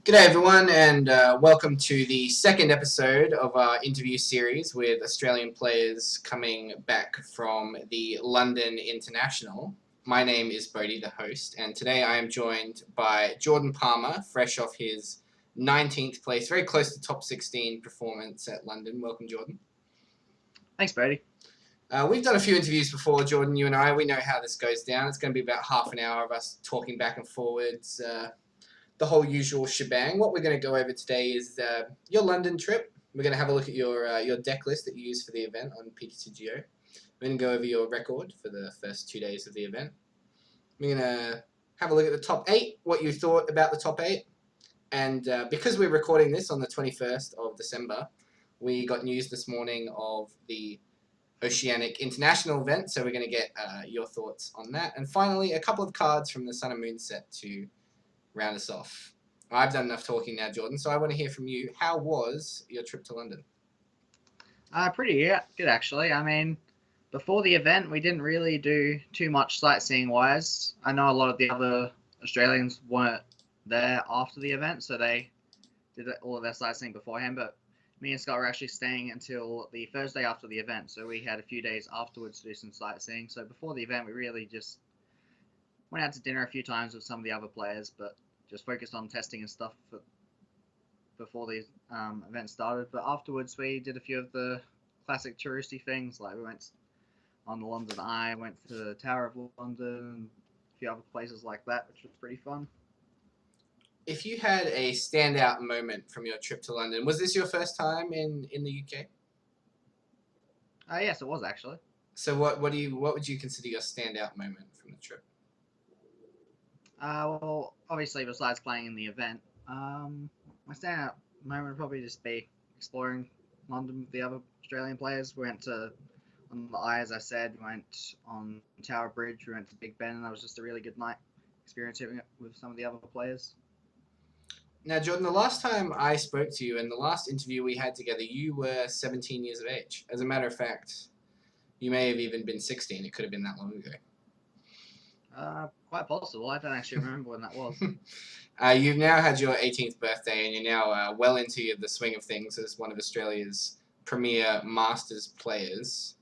G'day everyone, and welcome to the second episode of our interview series with Australian players coming back from the London International. My name is Bodhi, the host, and today I am joined by Jordan Palmer, fresh off his 19th place, very close to top 16 performance at London. Welcome, Jordan. Thanks, Bodhi. We've done a few interviews before, Jordan, you and I. We know how this goes down. It's going to be about half an hour of us talking back and forwards, the whole usual shebang. What we're going to go over today is your London trip. We're going to have a look at your deck list that you used for the event on PTCGO. We're going to go over your record for the first 2 days of the event. We're going to have a look at the top 8, what you thought about the top 8. And because we're recording this on the 21st of December, we got news this morning of the Oceanic International event, so we're going to get your thoughts on that. And finally, a couple of cards from the Sun and Moon set to round us off. I've done enough talking now, Jordan, so I want to hear from you. How was your trip to London? Pretty good, actually. I mean, before the event, we didn't really do too much sightseeing-wise. I know a lot of the other Australians weren't there after the event, so they did all of their sightseeing beforehand, but me and Scott were actually staying until the Thursday after the event, so we had a few days afterwards to do some sightseeing. So before the event, we really just went out to dinner a few times with some of the other players, but just focused on testing and stuff before the event started. But afterwards, we did a few of the classic touristy things, like we went on the London Eye, went to the Tower of London, a few other places like that, which was pretty fun. If you had a standout moment from your trip to London, was this your first time in the UK? Yes, it was actually. So what would you consider your standout moment from the trip? Well, obviously, besides playing in the event, my standout moment would probably just be exploring London with the other Australian players. We went on the Eye, as I said, we went on Tower Bridge, we went to Big Ben, and that was just a really good night experiencing it with some of the other players. Now, Jordan, the last time I spoke to you and the last interview we had together, you were 17 years of age. As a matter of fact, you may have even been 16. It could have been that long ago. Quite possible. I don't actually remember when that was. You've now had your 18th birthday, and you're now well into the swing of things as one of Australia's premier Masters players.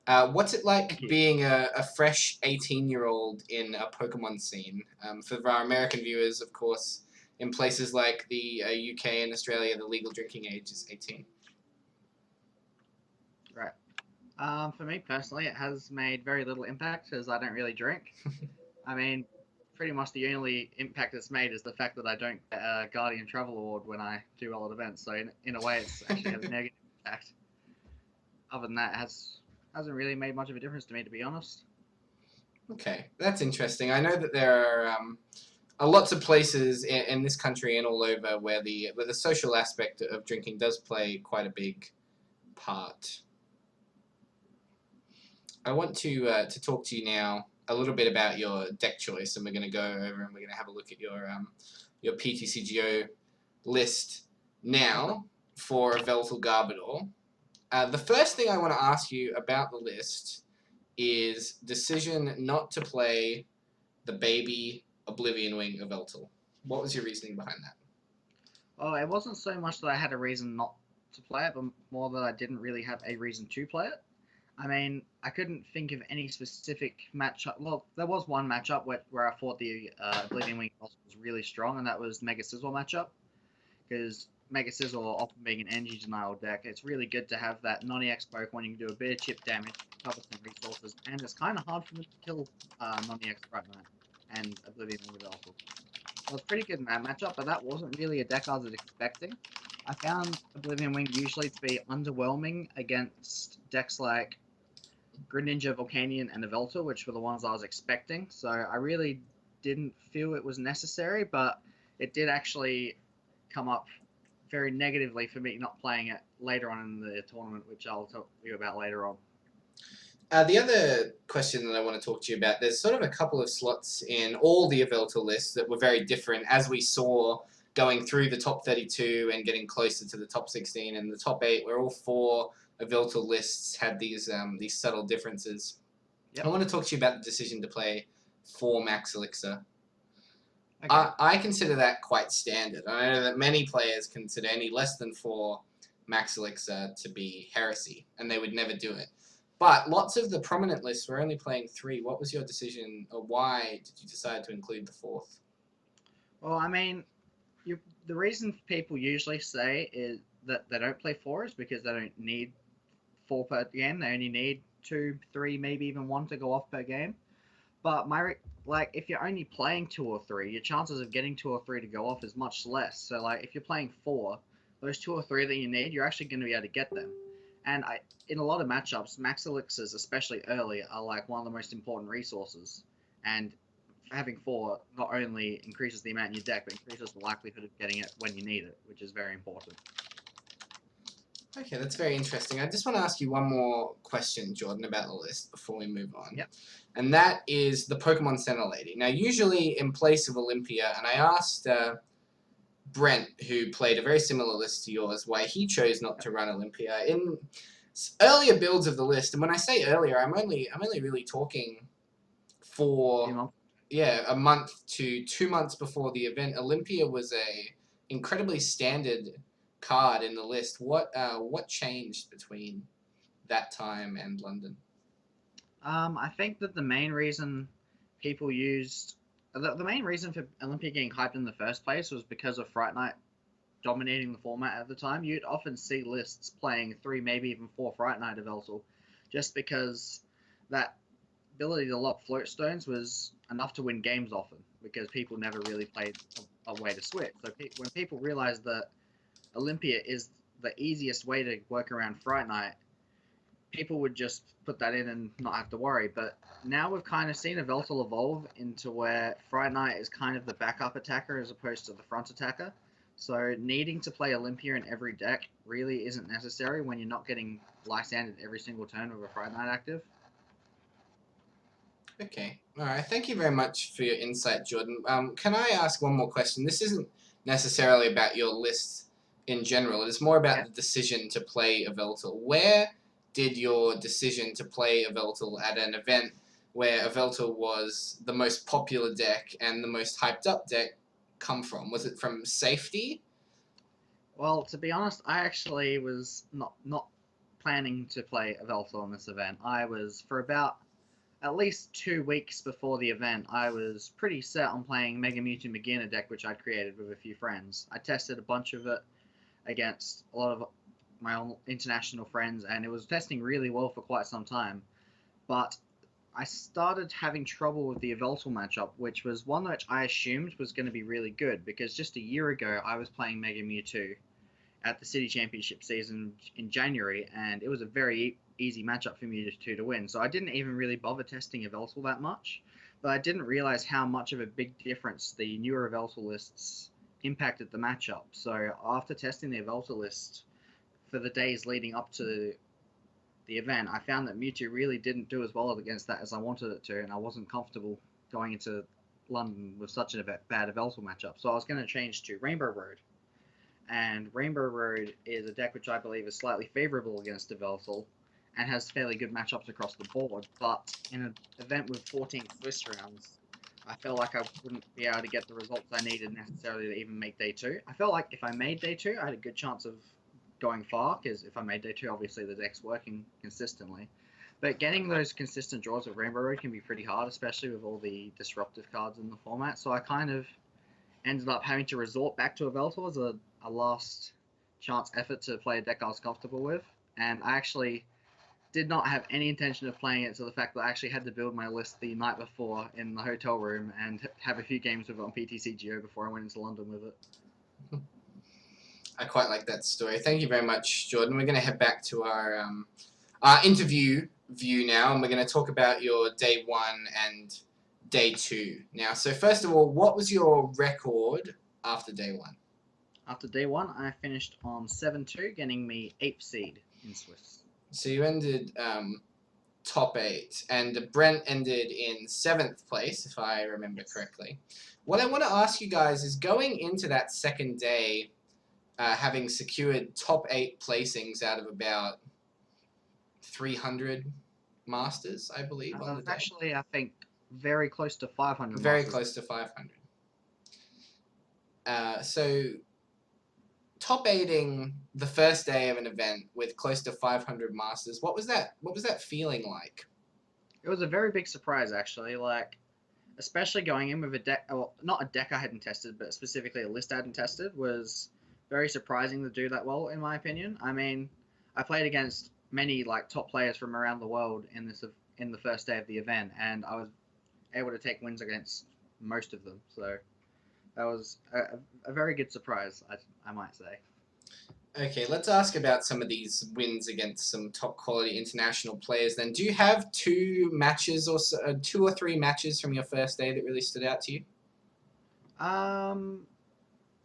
What's it like being a fresh 18-year-old in a Pokemon scene? For our American viewers, of course, in places like the UK and Australia, the legal drinking age is 18. Right. For me personally, it has made very little impact as I don't really drink. I mean, pretty much the only impact it's made is the fact that I don't get a Guardian Travel Award when I do well at events. So in a way, it's actually has a negative impact. Other than that, it hasn't really made much of a difference to me, to be honest. Okay, that's interesting. I know that there are lots of places in this country and all over where the social aspect of drinking does play quite a big part. I want to talk to you now a little bit about your deck choice, and we're going to go over and we're going to have a look at your PTCGO list now for Veltal Garbodor. The first thing I want to ask you about the list is decision not to play the baby Oblivion Wing of Veltal. What was your reasoning behind that? Well, it wasn't so much that I had a reason not to play it, but more that I didn't really have a reason to play it. I mean, I couldn't think of any specific matchup. Well, there was one matchup where I thought the Oblivion Wing was really strong, and that was Mega Sizzle matchup. Because Mega Sizzle, often being an energy denial deck, it's really good to have that non-EX Pokemon. You can do a bit of chip damage, cover some resources, and it's kind of hard for them to kill non-EX right now and Oblivion Wing with Alpha. So it's pretty good in that matchup, but that wasn't really a deck I was expecting. I found Oblivion Wing usually to be underwhelming against decks like Greninja, Volcanion, and Yveltal, which were the ones I was expecting. So I really didn't feel it was necessary, but it did actually come up very negatively for me not playing it later on in the tournament, which I'll tell you about later on. The other question that I want to talk to you about, there's sort of a couple of slots in all the Yveltal lists that were very different, as we saw going through the top 32 and getting closer to the top 16 and the top 8, where all 4 Yveltal lists had these subtle differences. Yep. I want to talk to you about the decision to play 4 Max Elixir. Okay. I consider that quite standard. I know that many players consider any less than 4 max elixir to be heresy, and they would never do it. But lots of the prominent lists were only playing 3. What was your decision, or why did you decide to include the 4th? Well, I mean, the reason people usually say is that they don't play four is because they don't need four per game. They only need two, three, maybe even one to go off per game. But like if you're only playing two or three, your chances of getting two or three to go off is much less. So like if you're playing four, those two or three that you need, you're actually going to be able to get them. And in a lot of matchups, max elixirs, especially early, are like one of the most important resources. And having four not only increases the amount in your deck, but increases the likelihood of getting it when you need it, which is very important. Okay, that's very interesting. I just want to ask you one more question, Jordan, about the list before we move on. Yep. And that is the Pokemon Center Lady. Now, usually in place of Olympia, and I asked Brent, who played a very similar list to yours, why he chose not to run Olympia in earlier builds of the list. And when I say earlier, I'm only really talking for a month to 2 months before the event. Olympia was a incredibly standard card in the list. What changed between that time and London? I think that the main reason people used the main reason for Olympia getting hyped in the first place was because of Fright Night dominating the format at the time. You'd often see lists playing 3, maybe even 4 Fright Night of Eltal, just because that ability to lock float stones was enough to win games often, because people never really played a way to switch. So when people realized that Olympia is the easiest way to work around Fright Night, people would just put that in and not have to worry. But now we've kind of seen Yveltal evolve into where Fright Night is kind of the backup attacker as opposed to the front attacker. So needing to play Olympia in every deck really isn't necessary when you're not getting Lysanded every single turn with a Fright Night active. Okay. All right. Thank you very much for your insight, Jordan. Can I ask one more question? This isn't necessarily about your list in general. It is more about the decision to play Yveltal. Where did your decision to play Yveltal at an event where Yveltal was the most popular deck and the most hyped up deck come from? Was it from safety? Well, to be honest, I actually was not planning to play Yveltal on this event. I was for about at least 2 weeks before the event, I was pretty set on playing Mega Mewtwo McGee, a deck which I'd created with a few friends. I tested a bunch of it against a lot of my own international friends, and it was testing really well for quite some time. But I started having trouble with the Yveltal matchup, which was one which I assumed was going to be really good, because just a year ago I was playing Mega Mewtwo at the City Championship season in January, and it was a very easy matchup for Mewtwo to win. So I didn't even really bother testing Yveltal that much, but I didn't realize how much of a big difference the newer Yveltal lists impacted the matchup. So after testing the Yveltal list for the days leading up to the event, I found that Mewtwo really didn't do as well against that as I wanted it to, and I wasn't comfortable going into London with such a bad Yveltal matchup. So I was going to change to Rainbow Road. And Rainbow Road is a deck which I believe is slightly favorable against Yveltal and has fairly good matchups across the board. But in an event with 14 Swiss rounds, I felt like I wouldn't be able to get the results I needed necessarily to even make day 2. I felt like if I made day 2, I had a good chance of going far, because if I made day 2, obviously the deck's working consistently. But getting those consistent draws with Rainbow Road can be pretty hard, especially with all the disruptive cards in the format. So I kind of ended up having to resort back to Yveltal as a last chance effort to play a deck I was comfortable with. And I actually did not have any intention of playing it, to the fact that I actually had to build my list the night before in the hotel room and have a few games with it on PTCGO before I went into London with it. I quite like that story. Thank you very much, Jordan. We're going to head back to our interview view now, and we're going to talk about your day 1 and day 2. Now, so first of all, what was your record after day 1? After day 1, I finished on 7-2, getting me 8th seed in Swiss. So you ended top 8, and Brent ended in 7th place, if I remember correctly. What I want to ask you guys is, going into that second day, having secured top 8 placings out of about 300 masters, I believe, on the day. Actually, I think very close to 500 Very masters. close to 500. So top eighting the first day of an event with close to 500 masters. What was that? What was that feeling like? It was a very big surprise, actually. Like, especially going in with a deck, well, not a deck I hadn't tested, but specifically a list I hadn't tested, was very surprising to do that well, in my opinion. I mean, I played against many like top players from around the world in the first day of the event, and I was able to take wins against most of them. So that was a very good surprise, I might say. Okay, let's ask about some of these wins against some top quality international players then. Do you have two matches or so, 2 or 3 matches from your first day that really stood out to you? Um,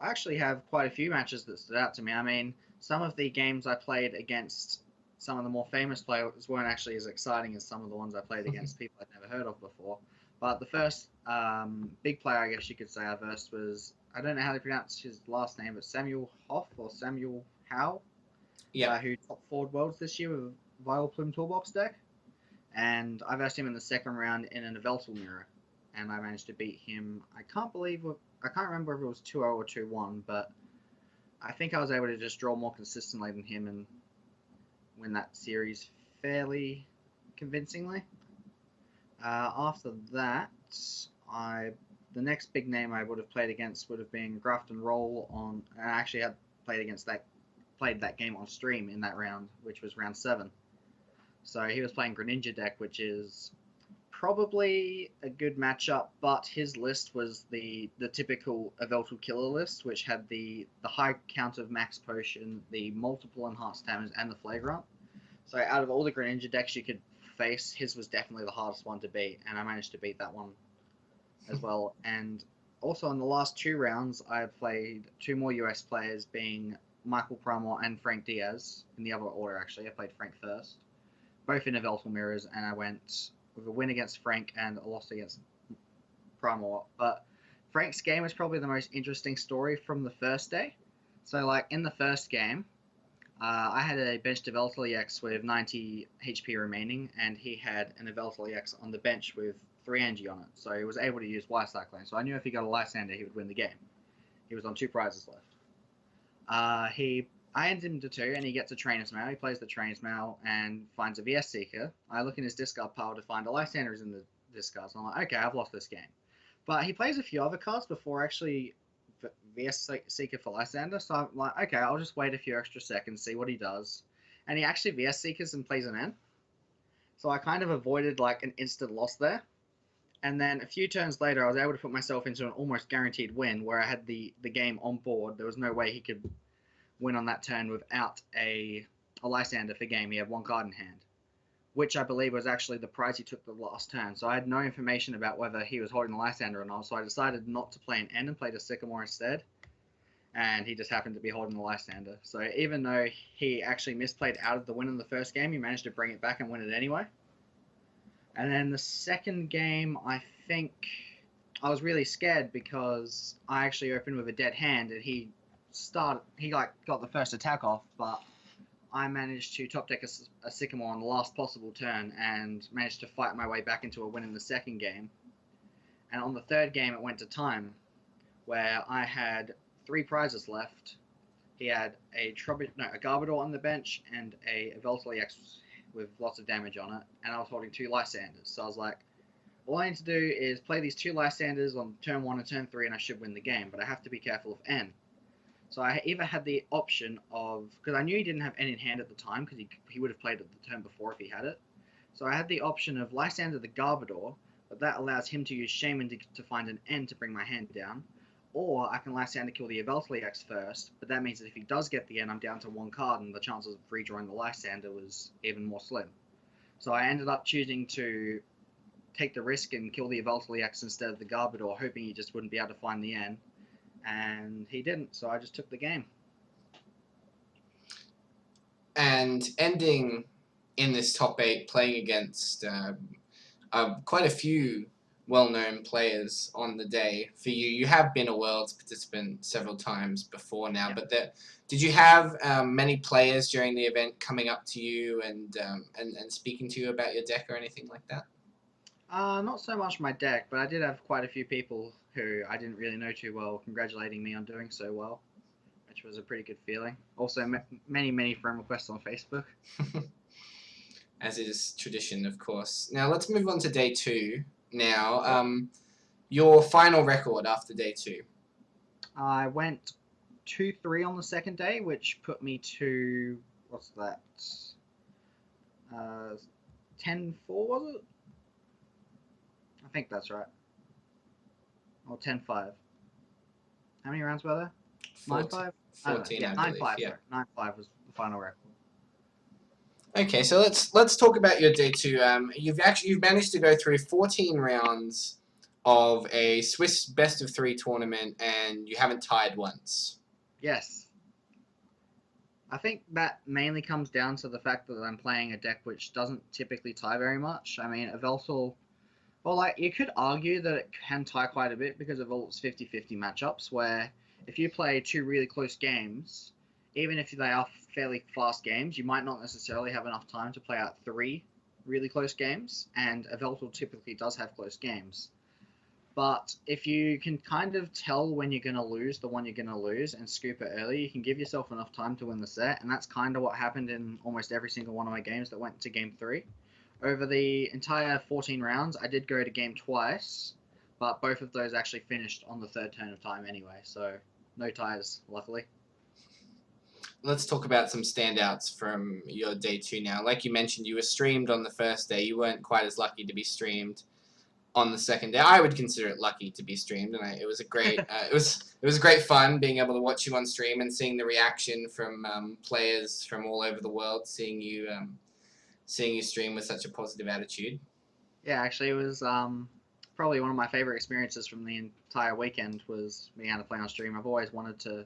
I actually have quite a few matches that stood out to me. I mean, some of the games I played against some of the more famous players weren't actually as exciting as some of the ones I played against people I'd never heard of before. But the first big player, I guess you could say, I versed was, I don't know how to pronounce his last name, but Samuel Hoff or Samuel Howe, Yep. who top forward worlds this year with Vile Plume Toolbox deck. And I versed him in the second round in an Eveltal mirror, and I managed to beat him. I can't remember if it was 2-0 or 2-1, but I think I was able to just draw more consistently than him and win that series fairly convincingly. After that, I the next big name I would have played against would have been Grafton Roll on. And I actually had played that game on stream in that round, which was round 7. So he was playing Greninja deck, which is probably a good matchup, but his list was the typical Eveltal killer list, which had the high count of max potion, the multiple enhanced damage, and the flagrant. So out of all the Greninja decks you could face, his was definitely the hardest one to beat, and I managed to beat that one as well. And also in the last 2 rounds, I played 2 more US players, being Michael Pramor and Frank Diaz, in the other order actually. I played Frank first, both in Eveltal mirrors, and I went with a win against Frank and a loss against Pramor. But Frank's game is probably the most interesting story from the first day. So like in the first game, I had a benched Eveltal EX with 90 HP remaining, and he had an Eveltal EX on the bench with 3 Angie on it. So he was able to use Y-Cyclone. So I knew if he got a Lysander, he would win the game. He was on 2 prizes left. I ended him to 2, and he gets a Trainer's Mail. He plays the Trainer's Mail and finds a VS Seeker. I look in his discard pile to find a Lysander is in the discard. So I'm like, okay, I've lost this game. But he plays a few other cards before actually VS Seeker for Lysander. So I'm like, okay, I'll just wait a few extra seconds, see what he does. And he actually VS Seekers and plays an N. So I kind of avoided like an instant loss there. And then a few turns later, I was able to put myself into an almost guaranteed win where I had the game on board. There was no way he could win on that turn without a Lysander for game. He had 1 card in hand, which I believe was actually the prize he took the last turn. So I had no information about whether he was holding the Lysander or not, so I decided not to play an N and played a Sycamore instead. And he just happened to be holding the Lysander. So even though he actually misplayed out of the win in the first game, he managed to bring it back and win it anyway. And then the second game, I think I was really scared because I actually opened with a dead hand, and he got the first attack off, but I managed to top deck a Sycamore on the last possible turn and managed to fight my way back into a win in the second game. And on the third game, it went to time, where I had 3 prizes left. He had a Garbodor on the bench and a Eveltal EX with lots of damage on it, and I was holding 2 Lysanders. So I was like, all I need to do is play these 2 Lysanders on turn 1 and turn 3, and I should win the game, but I have to be careful of N. So I either had the option of, because I knew he didn't have N in hand at the time, because he would have played it the turn before if he had it. So I had the option of Lysander the Garbodor, but that allows him to use Shaman to find an N to bring my hand down. Or I can Lysander kill the Eveltal EX first, but that means that if he does get the N, I'm down to 1 card, and the chances of redrawing the Lysander was even more slim. So I ended up choosing to take the risk and kill the Eveltal EX instead of the Garbodor, hoping he just wouldn't be able to find the N. And he didn't, so I just took the game. And ending in this top 8, playing against quite a few well-known players on the day for you. You have been a Worlds participant several times before now, Yeah. but did you have many players during the event coming up to you and speaking to you about your deck or anything like that? Not so much my deck, but I did have quite a few people who I didn't really know too well, congratulating me on doing so well, which was a pretty good feeling. Also, many friend requests on Facebook. As is tradition, of course. Now let's move on to day 2. Now, your final record after day 2. I went 2-3 on the second day, which put me to what's that? 10-4 was it? I think that's right. Or 10-5. How many rounds were there? 9-5? 14, Yeah, I 9-5. believe. Yeah. Sorry. 9-5 was the final record. Okay, so let's talk about your day 2. You've managed to go through 14 rounds of a Swiss best of 3 tournament, and you haven't tied once. Yes. I think that mainly comes down to the fact that I'm playing a deck which doesn't typically tie very much. I mean, Eveltal, well, like, you could argue that it can tie quite a bit because of all its 50-50 matchups, where if you play 2 really close games, even if they are fairly fast games, you might not necessarily have enough time to play out 3 really close games, and Eveltal typically does have close games. But if you can kind of tell when you're going to lose the one you're going to lose and scoop it early, you can give yourself enough time to win the set. And that's kind of what happened in almost every single one of my games that went to game 3. Over the entire 14 rounds, I did go to game twice, but both of those actually finished on the 3rd turn of time anyway. So no ties, luckily. Let's talk about some standouts from your day 2 now. Like you mentioned, you were streamed on the first day. You weren't quite as lucky to be streamed on the second day. I would consider it lucky to be streamed, and it was a great it was great fun being able to watch you on stream and seeing the reaction from players from all over the world, seeing you stream with such a positive attitude. Yeah, actually, it was probably one of my favorite experiences from the entire weekend was being able to play on stream. I've always wanted to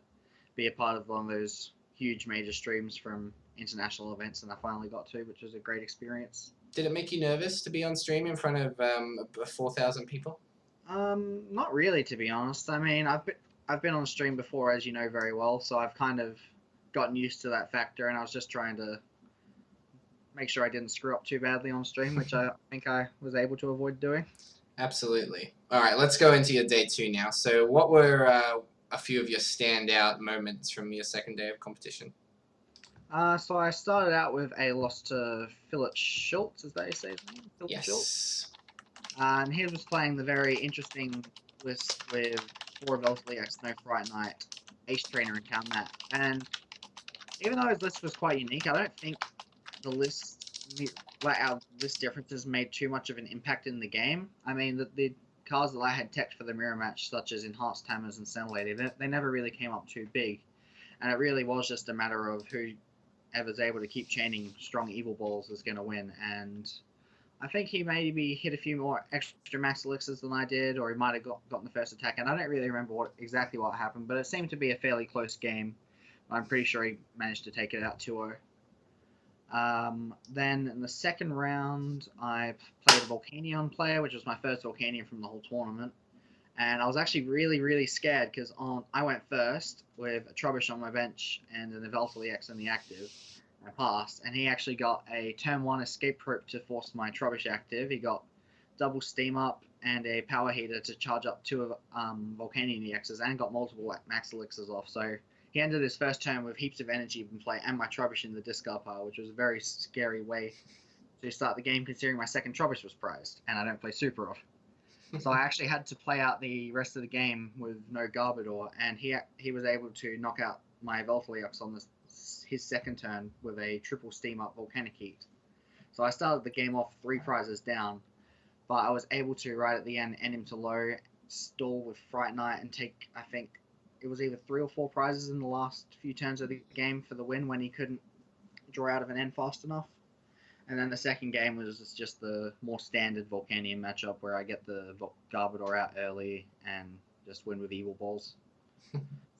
be a part of one of those huge major streams from international events, and I finally got to, which was a great experience. Did it make you nervous to be on stream in front of 4,000 people? Not really, to be honest. I mean, I've been on stream before, as you know very well, so I've kind of gotten used to that factor, and I was just trying to make sure I didn't screw up too badly on stream, which I think I was able to avoid doing. Absolutely. All right, let's go into your day 2 now. So, what were a few of your standout moments from your second day of competition? So I started out with a loss to Philip Schultz, is that how you say his name? Philip Yes. Schultz. And he was playing the very interesting list with 4 Veltley X, No Fright Knight, Ace Trainer, and Count That. And even though his list was quite unique, I don't think the our list differences made too much of an impact in the game. I mean, the cards that I had teched for the mirror match, such as Enhanced Hammers and Cell Lady, they never really came up too big. And it really was just a matter of whoever's able to keep chaining strong evil balls is going to win. And I think he maybe hit a few more extra max elixirs than I did, or he might have gotten the first attack. And I don't really remember exactly what happened, but it seemed to be a fairly close game. I'm pretty sure he managed to take it out 2-0. Then in the second round, I played a Volcanion player, which was my first Volcanion from the whole tournament. And I was actually really scared because I went first with a Trubbish on my bench and an Eveltal EX in the active. I passed, and he actually got a turn 1 escape rope to force my Trubbish active. He got double steam up and a power heater to charge up 2 Volcanion EXs and got multiple max elixirs off. So he ended his first turn with heaps of energy in play and my Trubbish in the discard pile, which was a very scary way to start the game considering my second Trubbish was prized, and I don't play Super off. So I actually had to play out the rest of the game with no Garbodor, and he was able to knock out my Volfoliox on his second turn with a triple steam up Volcanic Heat. So I started the game off 3 prizes down, but I was able to, right at the end him to low, stall with Fright Knight, and take, I think, it was either 3 or 4 prizes in the last few turns of the game for the win when he couldn't draw out of an end fast enough. And then the second game was just the more standard Volcanion matchup where I get the Garbodor out early and just win with Evil Balls.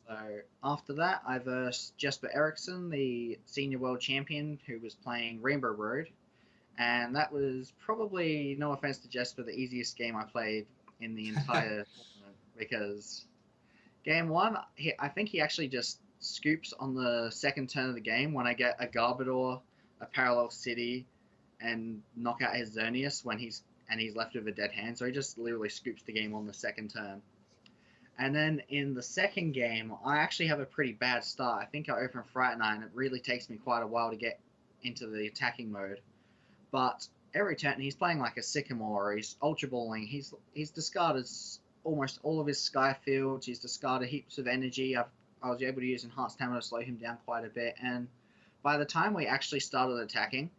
So after that, I versed Jesper Eriksson, the senior world champion, who was playing Rainbow Road. And that was probably, no offense to Jesper, the easiest game I played in the entire tournament, because game 1, I think he actually just scoops on the second turn of the game when I get a Garbodor, a Parallel City, and knock out his Xerneas when he's left with a dead hand. So he just literally scoops the game on the second turn. And then in the second game, I actually have a pretty bad start. I think I open Fright Night, and it really takes me quite a while to get into the attacking mode. But every turn, he's playing like a Sycamore, or he's Ultra Balling. He's discarded almost all of his Sky Fields. He's discarded heaps of energy. I was able to use Enhanced Hammer to slow him down quite a bit. And by the time we actually started attacking,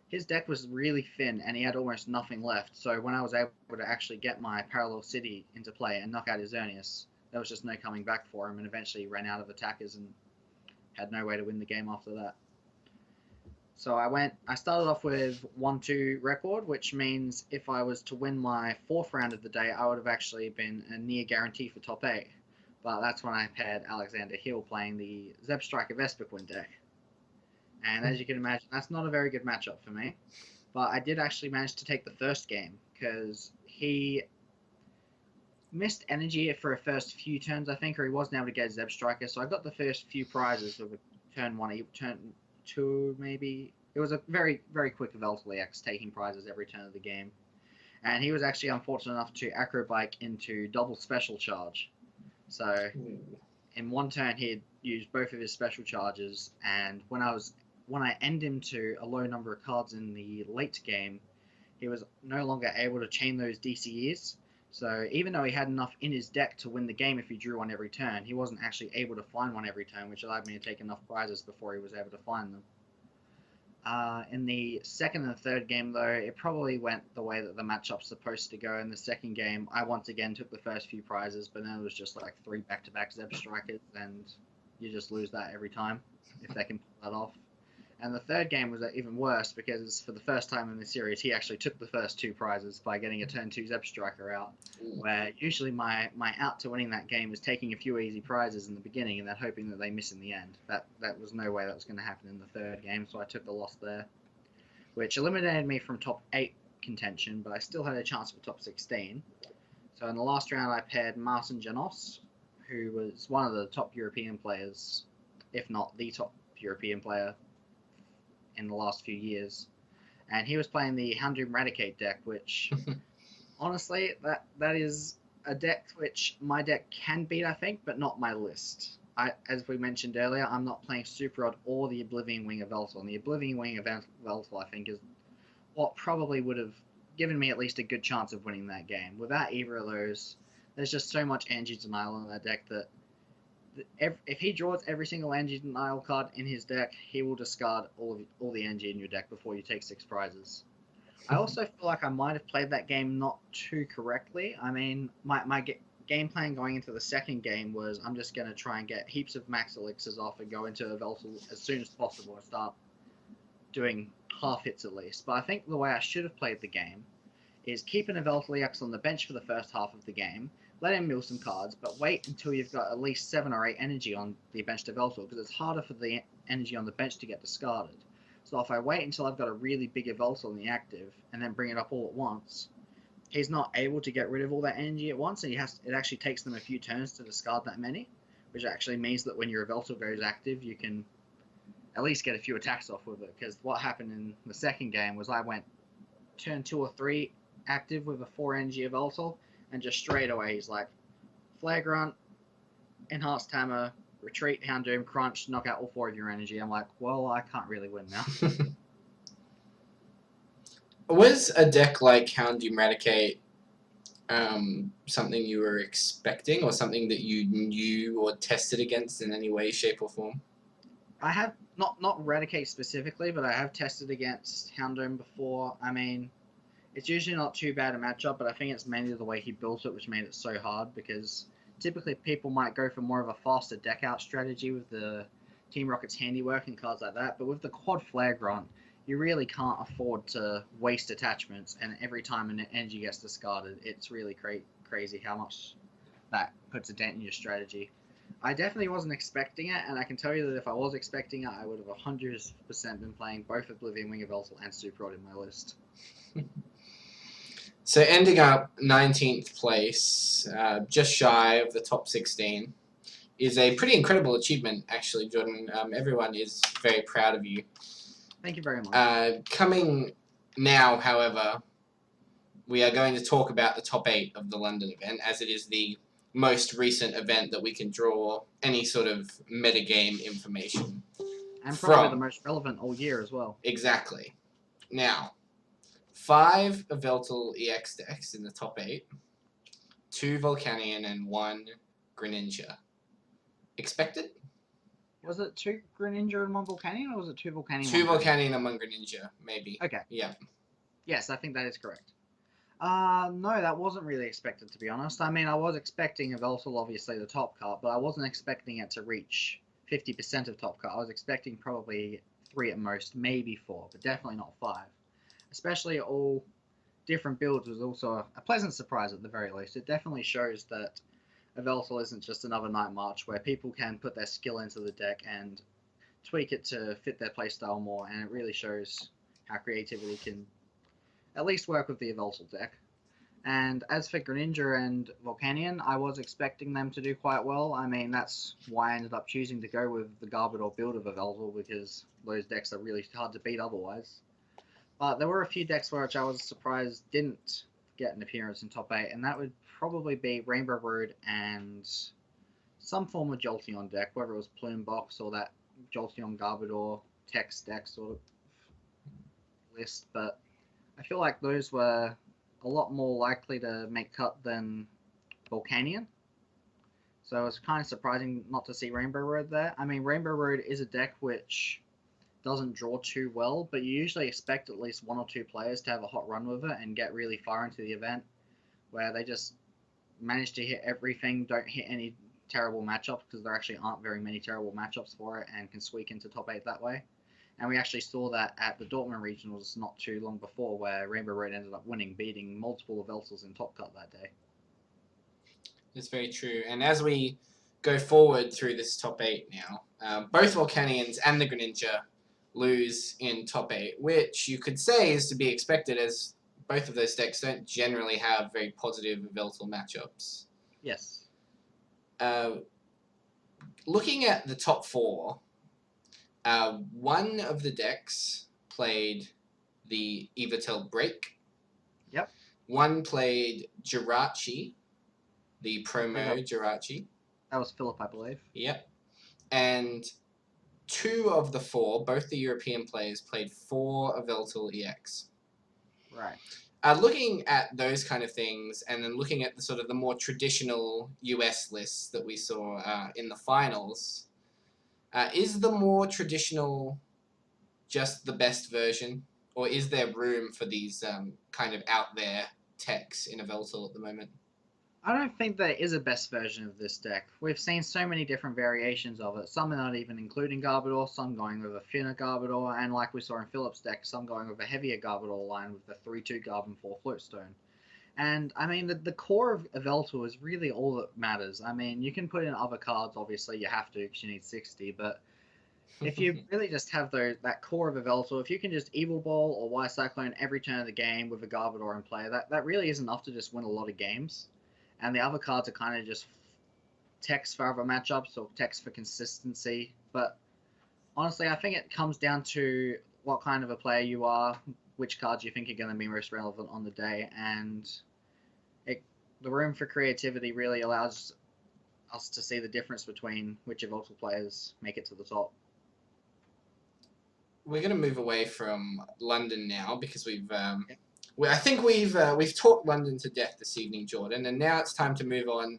his deck was really thin, and he had almost nothing left. So when I was able to actually get my Parallel City into play and knock out his Xerneas, there was just no coming back for him, and eventually ran out of attackers and had no way to win the game after that. So I started off with 1-2 record, which means if I was to win my fourth round of the day, I would have actually been a near guarantee for top 8. But that's when I paired Alexander Hill playing the Zebstrika Vespiquen deck. And as you can imagine, that's not a very good matchup for me. But I did actually manage to take the first game, because he missed energy for a first few turns, I think, or he wasn't able to get Zebstrika. So I got the first few prizes of turn 1, turn 2 maybe. It was a very, very quick Veltali X, taking prizes every turn of the game. And he was actually unfortunate enough to Acrobike into double special charge. So in one turn, he'd used both of his special charges, and when I end him to a low number of cards in the late game, he was no longer able to chain those DCEs. So even though he had enough in his deck to win the game if he drew one every turn, he wasn't actually able to find one every turn, which allowed me to take enough prizes before he was able to find them. In the second and third game, though, it probably went the way that the matchup's supposed to go. In the second game, I once again took the first few prizes, but then it was just like 3 back-to-back Zebstrikers, and you just lose that every time if they can pull that off. And the third game was even worse, because for the first time in the series, he actually took the first 2 prizes by getting a turn 2 Zebstriker out, where usually my out to winning that game was taking a few easy prizes in the beginning and then hoping that they miss in the end. That was no way that was going to happen in the third game, so I took the loss there, which eliminated me from top 8 contention, but I still had a chance for top 16. So in the last round, I paired Marcin Janos, who was one of the top European players, if not the top European player in the last few years, and he was playing the Houndoom Raticate deck, which honestly, that is a deck which my deck can beat, I think, but not my list. As we mentioned earlier, I'm not playing Super Rod or the Oblivion Wing of Veltal, and the Oblivion Wing of Veltal, I think, is what probably would have given me at least a good chance of winning that game. Without either of those, there's just so much energy denial in that deck that if he draws every single energy denial card in his deck, he will discard all the energy in your deck before you take 6 prizes. I also feel like I might have played that game not too correctly. I mean, my game plan going into the second game was I'm just going to try and get heaps of max elixirs off and go into a Veltal as soon as possible and start doing half hits at least. But I think the way I should have played the game is keep an Veltal EX on the bench for the first half of the game, let him mill some cards, but wait until you've got at least 7 or 8 energy on the bench to Veltal, because it's harder for the energy on the bench to get discarded. So if I wait until I've got a really big Veltal in the active, and then bring it up all at once, he's not able to get rid of all that energy at once, and it actually takes them a few turns to discard that many, which actually means that when your Veltal goes active, you can at least get a few attacks off with it, because what happened in the second game was I went turn 2 or 3 active with a 4 energy Veltal, and just straight away he's like, Flagrant, Enhanced Hammer, Retreat, Houndoom, Crunch, knock out all 4 of your energy. I'm like, well, I can't really win now. Was a deck like Houndoom Raticate something you were expecting, or something that you knew or tested against in any way, shape, or form? I have, not Raticate specifically, but I have tested against Houndoom before. I mean, it's usually not too bad a matchup, but I think it's mainly the way he built it which made it so hard, because typically people might go for more of a faster deck out strategy with the Team Rocket's Handiwork and cards like that, but with the quad Flagrant, you really can't afford to waste attachments, and every time an energy gets discarded, it's really crazy how much that puts a dent in your strategy. I definitely wasn't expecting it, and I can tell you that if I was expecting it, I would have 100% been playing both Oblivion Wing of Veltal and Super Rod in my list. So ending up 19th place, just shy of the top 16, is a pretty incredible achievement, actually, Jordan. Everyone is very proud of you. Thank you very much. Coming now, however, we are going to talk about the top 8 of the London event, as it is the most recent event that we can draw any sort of metagame information And probably the from. most relevant all year as well. Exactly. Now, 5 Yveltal EX decks in the top 8, 2 Volcanion and 1 Greninja. Expected? Was it 2 Greninja and 1 Volcanion, or was it 2 Volcanion? 2 1 Volcanion and 1 Greninja, maybe. Okay. Yeah. Yes, I think that is correct. No, that wasn't really expected, to be honest. I mean, I was expecting Yveltal, obviously, the top card, but I wasn't expecting it to reach 50% of top card. I was expecting probably 3 at most, maybe 4, but definitely not 5. Especially all different builds was also a pleasant surprise at the very least. It definitely shows that Yveltal isn't just another Night March where people can put their skill into the deck and tweak it to fit their playstyle more, and it really shows how creativity can at least work with the Yveltal deck. And as for Greninja and Volcanion, I was expecting them to do quite well. I mean, that's why I ended up choosing to go with the Garbodor build of Yveltal, because those decks are really hard to beat otherwise. But there were a few decks which I was surprised didn't get an appearance in top 8, and that would probably be Rainbow Road and some form of Jolteon deck, whether it was Plume Box or that Jolteon Garbodor text deck sort of list. But I feel like those were a lot more likely to make cut than Volcanion. So it was kind of surprising not to see Rainbow Road there. I mean, Rainbow Road is a deck which doesn't draw too well, but you usually expect at least 1 or 2 players to have a hot run with it and get really far into the event, where they just manage to hit everything, don't hit any terrible matchups, because there actually aren't very many terrible matchups for it, and can squeak into top 8 that way. And we actually saw that at the Dortmund Regionals not too long before, where Rainbow Road ended up winning, beating multiple Yveltals in Top Cut that day. That's very true. And as we go forward through this top 8 now, both Volcanions and the Greninja lose in top 8, which you could say is to be expected, as both of those decks don't generally have very positive Yveltal matchups. Yes. Looking at the top 4, one of the decks played the Yveltal Break. Yep. One played Jirachi, the promo Jirachi. That was Philip, I believe. Yep. And 2 of the 4, both the European players, played 4 Yveltal EX. Right. Looking at those kind of things, and then looking at the sort of the more traditional US lists that we saw in the finals, is the more traditional just the best version, or is there room for these kind of out there techs in Yveltal at the moment? I don't think there is a best version of this deck. We've seen so many different variations of it. Some are not even including Garbodor, some going with a thinner Garbodor, and like we saw in Philip's deck, some going with a heavier Garbodor line with the 3-2 Garb and 4 Floatstone. And I mean, the core of Yveltal is really all that matters. I mean, you can put in other cards, obviously you have to because you need 60, but if you really just have that core of Yveltal, if you can just Evil Ball or Wire Cyclone every turn of the game with a Garbodor in play, that really is enough to just win a lot of games. And the other cards are kind of just text for other matchups or text for consistency. But honestly, I think it comes down to what kind of a player you are, which cards you think are going to be most relevant on the day, and the room for creativity really allows us to see the difference between which Yveltal players make it to the top. We're going to move away from London now because I think we've talked London to death this evening, Jordan, and now it's time to move on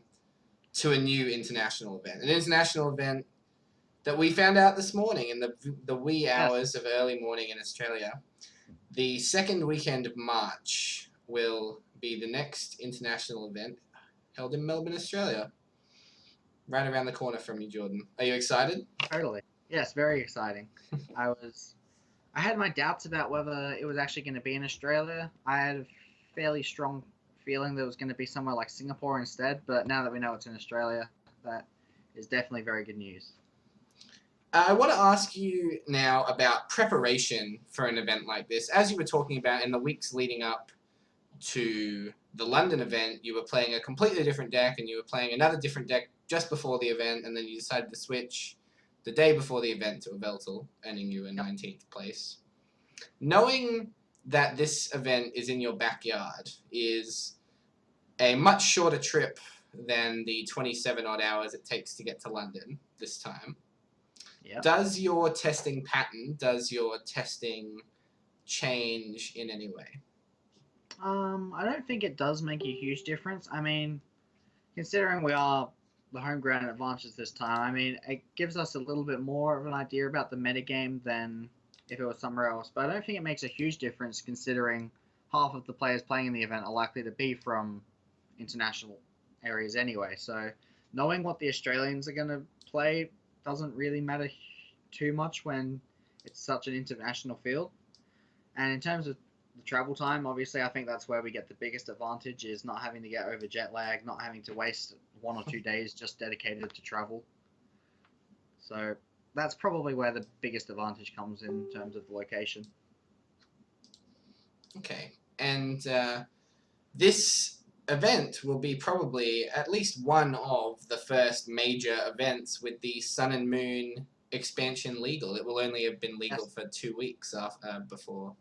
to a new international event. An international event that we found out this morning in the wee hours of early morning in Australia. The second weekend of March will be the next international event held in Melbourne, Australia. Right around the corner from you, Jordan. Are you excited? Totally. Yes, very exciting. I had my doubts about whether it was actually going to be in Australia. I had a fairly strong feeling that it was going to be somewhere like Singapore instead, but now that we know it's in Australia, that is definitely very good news. I want to ask you now about preparation for an event like this. As you were talking about in the weeks leading up to the London event, you were playing a completely different deck, and you were playing another different deck just before the event, and then you decided to switch the day before the event to Yveltal, earning you a 19th place. Knowing that this event is in your backyard is a much shorter trip than the 27 odd hours it takes to get to London this time. Yeah. Does your testing pattern, does your testing change in any way? I don't think it does make a huge difference. I mean, considering we are the home ground advantage this time, I mean, it gives us a little bit more of an idea about the metagame than if it was somewhere else. But I don't think it makes a huge difference considering half of the players playing in the event are likely to be from international areas anyway. So knowing what the Australians are going to play doesn't really matter too much when it's such an international field. And in terms of the travel time, obviously, I think that's where we get the biggest advantage is not having to get over jet lag, not having to waste 1 or 2 days just dedicated to travel. So that's probably where the biggest advantage comes in terms of the location. Okay, and this event will be probably at least one of the first major events with the Sun and Moon expansion legal. It will only have been legal Yes. for 2 weeks before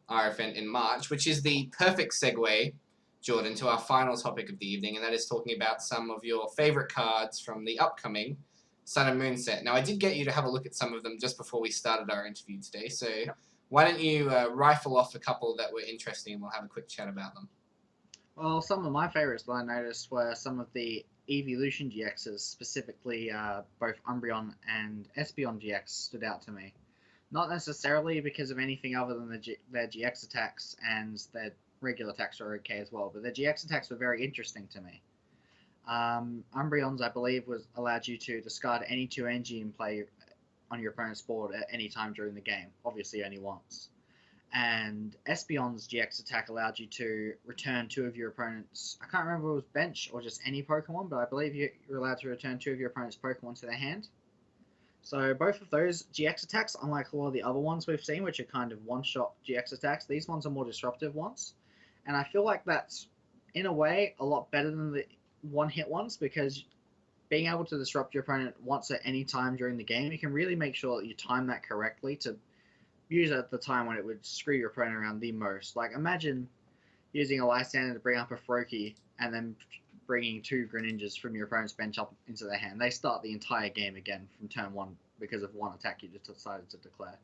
our event in March, which is the perfect segue, Jordan, to our final topic of the evening, and that is talking about some of your favorite cards from the upcoming Sun and Moon set. Now, I did get you to have a look at some of them just before we started our interview today, so why don't you rifle off a couple that were interesting and we'll have a quick chat about them. Well, some of my favorites that I noticed were some of the Evolution GXs, specifically both Umbreon and Espeon GX stood out to me. Not necessarily because of anything other than their GX attacks, and their regular attacks are okay as well, but their GX attacks were very interesting to me. Umbreon's, I believe, allowed you to discard any 2 energy and play on your opponent's board at any time during the game, obviously only once. And Espeon's GX attack allowed you to return 2 of your opponent's, I can't remember if it was bench or just any Pokemon, but I believe you're allowed to return 2 of your opponent's Pokemon to their hand. So both of those GX attacks, unlike a lot of the other ones we've seen, which are kind of one-shot GX attacks, these ones are more disruptive ones. And I feel like that's, in a way, a lot better than the one-hit ones, because being able to disrupt your opponent once at any time during the game, you can really make sure that you time that correctly to use it at the time when it would screw your opponent around the most. Like, imagine using a Lysander to bring up a Froakie and then bringing 2 Greninjas from your opponent's bench up into their hand. They start the entire game again from turn 1 because of one attack you just decided to declare.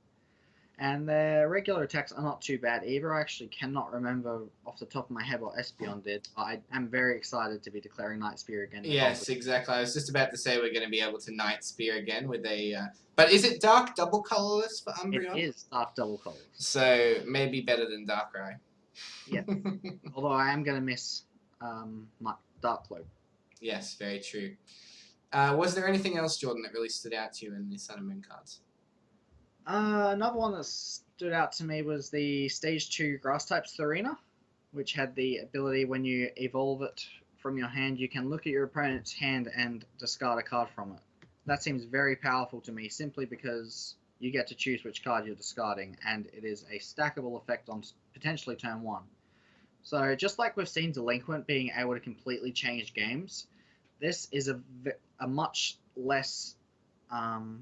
And their regular attacks are not too bad either. I actually cannot remember off the top of my head what Espeon did, but I am very excited to be declaring Night Spear again. Yes, exactly. I was just about to say we're going to be able to Night Spear again with a... but is it Dark Double Colorless for Umbreon? It is Dark Double Colorless. So maybe better than Darkrai. Yeah. Although I am going to miss my Dark Cloak. Yes, very true. Was there anything else, Jordan, that really stood out to you in the Sun and Moon cards? Another one that stood out to me was the Stage 2 Grass type Serena, which had the ability when you evolve it from your hand, you can look at your opponent's hand and discard a card from it. That seems very powerful to me, simply because you get to choose which card you're discarding, and it is a stackable effect on potentially turn 1. So just like we've seen Delinquent being able to completely change games, this is a much less...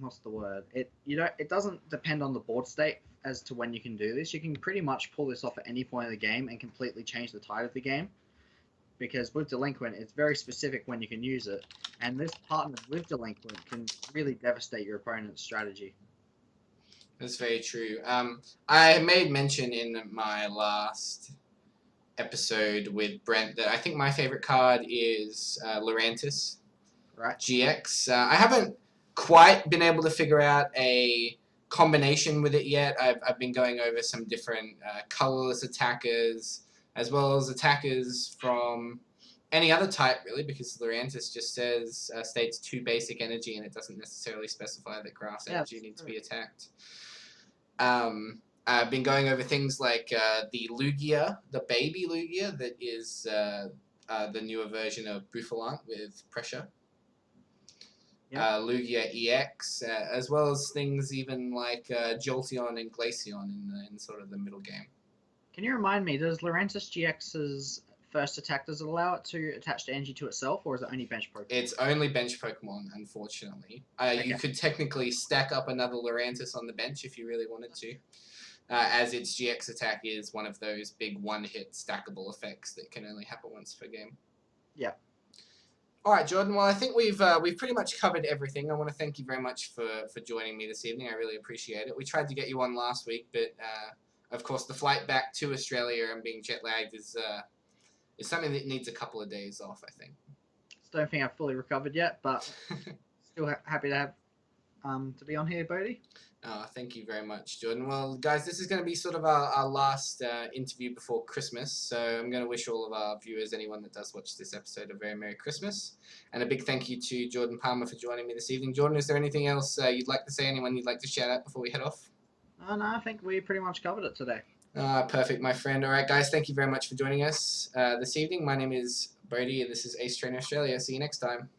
what's the word? It doesn't depend on the board state as to when you can do this. You can pretty much pull this off at any point of the game and completely change the tide of the game. Because with Delinquent, it's very specific when you can use it, and this partnered with Delinquent can really devastate your opponent's strategy. That's very true. I made mention in my last episode with Brent that I think my favorite card is Lurantis Right? GX. I haven't quite been able to figure out a combination with it yet. I've been going over some different colorless attackers, as well as attackers from any other type, really, because Lurantis just states 2 basic energy, and it doesn't necessarily specify that grass energy needs to be attacked. I've been going over things like the Lugia, the baby Lugia, that is the newer version of Bouffalant with pressure. Lugia EX, as well as things even like Jolteon and Glaceon in sort of the middle game. Can you remind me, does Lurantis GX's first attack, does it allow it to attach the energy to itself, or is it only bench Pokemon? It's only bench Pokemon, unfortunately. You could technically stack up another Lurantis on the bench if you really wanted to, as its GX attack is one of those big one-hit stackable effects that can only happen once per game. Yeah. All right, Jordan. Well, I think we've pretty much covered everything. I want to thank you very much for joining me this evening. I really appreciate it. We tried to get you on last week, but of course the flight back to Australia and being jet lagged is something that needs a couple of days off, I think. Still don't think I've fully recovered yet, but still happy to have to be on here, Bodhi. Thank you very much, Jordan. Well, guys, this is going to be sort of our last interview before Christmas, so I'm going to wish all of our viewers, anyone that does watch this episode, a very Merry Christmas. And a big thank you to Jordan Palmer for joining me this evening. Jordan, is there anything else you'd like to say, anyone you'd like to shout out before we head off? No, I think we pretty much covered it today. Perfect, my friend. All right, guys, thank you very much for joining us this evening. My name is Bodhi, and this is Ace Trainer Australia. See you next time.